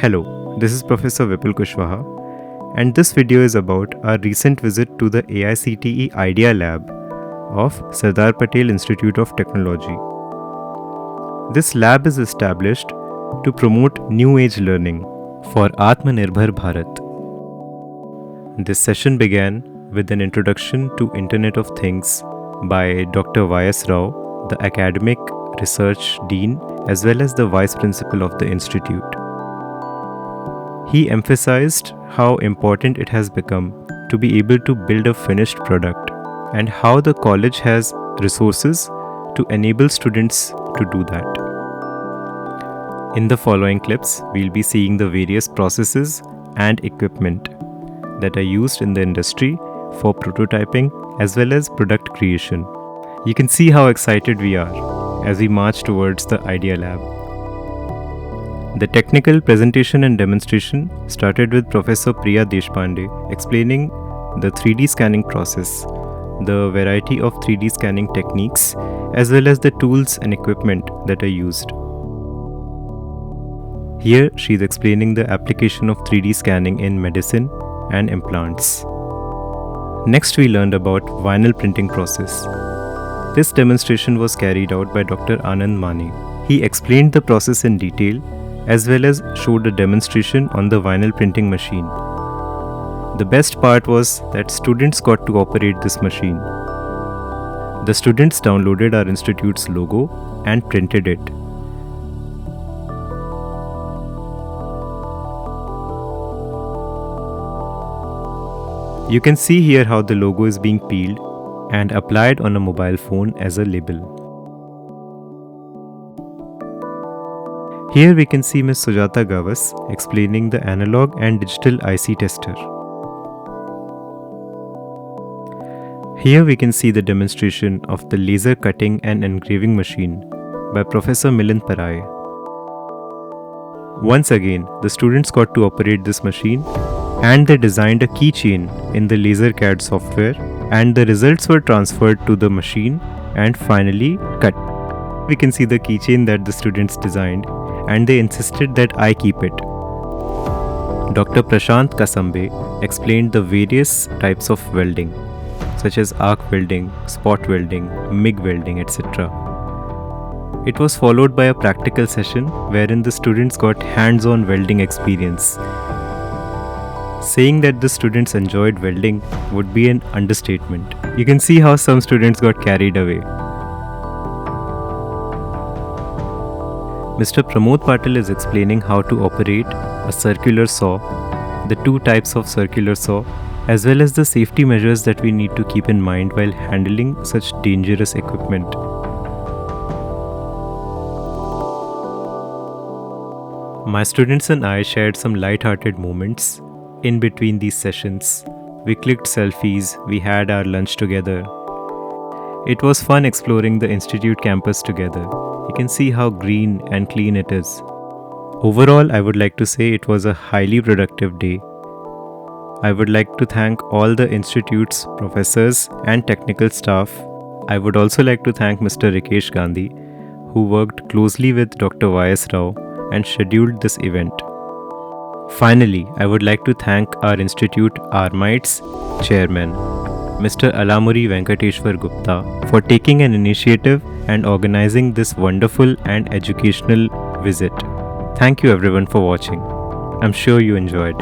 Hello, this is Professor Vipul Kushwaha, and this video is about our recent visit to the AICTE Idea Lab of Sardar Patel Institute of Technology. This lab is established to promote New Age learning for Atmanirbhar Bharat. This session began with an introduction to Internet of Things by Dr. Y.S. Rao, the academic research dean as well as the vice principal of the institute. He emphasized how important it has become to be able to build a finished product and how the college has resources to enable students to do that. In the following clips, we'll be seeing the various processes and equipment that are used in the industry for prototyping as well as product creation. You can see how excited we are as we march towards the Idea Lab. The technical presentation and demonstration started with Professor Priya Deshpande explaining the 3D scanning process, the variety of 3D scanning techniques, as well as the tools and equipment that are used. Here she is explaining the application of 3D scanning in medicine and implants. Next we learned about vinyl printing process. This demonstration was carried out by Dr. Anand Mane. He explained the process in detail as well as showed a demonstration on the vinyl printing machine. The best part was that students got to operate this machine. The students downloaded our institute's logo and printed it. You can see here how the logo is being peeled and applied on a mobile phone as a label. Here we can see Ms. Sujata Gavas explaining the analog and digital IC tester. Here we can see the demonstration of the laser cutting and engraving machine by Professor Milind Parai. Once again, the students got to operate this machine and they designed a keychain in the laser CAD software, and the results were transferred to the machine and finally cut. We can see the keychain that the students designed and they insisted that I keep it. Dr. Prashant Kasambe explained the various types of welding such as arc welding, spot welding, MIG welding, etc. It was followed by a practical session wherein the students got hands-on welding experience. Saying that the students enjoyed welding would be an understatement. You can see how some students got carried away. Mr. Pramod Patel is explaining how to operate a circular saw, the two types of circular saw, as well as the safety measures that we need to keep in mind while handling such dangerous equipment. My students and I shared some light-hearted moments in between these sessions. We clicked selfies, we had our lunch together. It was fun exploring the institute campus together. You can see how green and clean it is. Overall, I would like to say it was a highly productive day. I would like to thank all the institute's professors and technical staff. I would also like to thank Mr. Rikesh Gandhi, who worked closely with Dr. Y.S. Rao and scheduled this event. Finally, I would like to thank our institute ARMIET's chairman, Mr. Alamuri Venkateshwar Gupta, for taking an initiative and organizing this wonderful and educational visit. Thank you everyone for watching. I'm sure you enjoyed.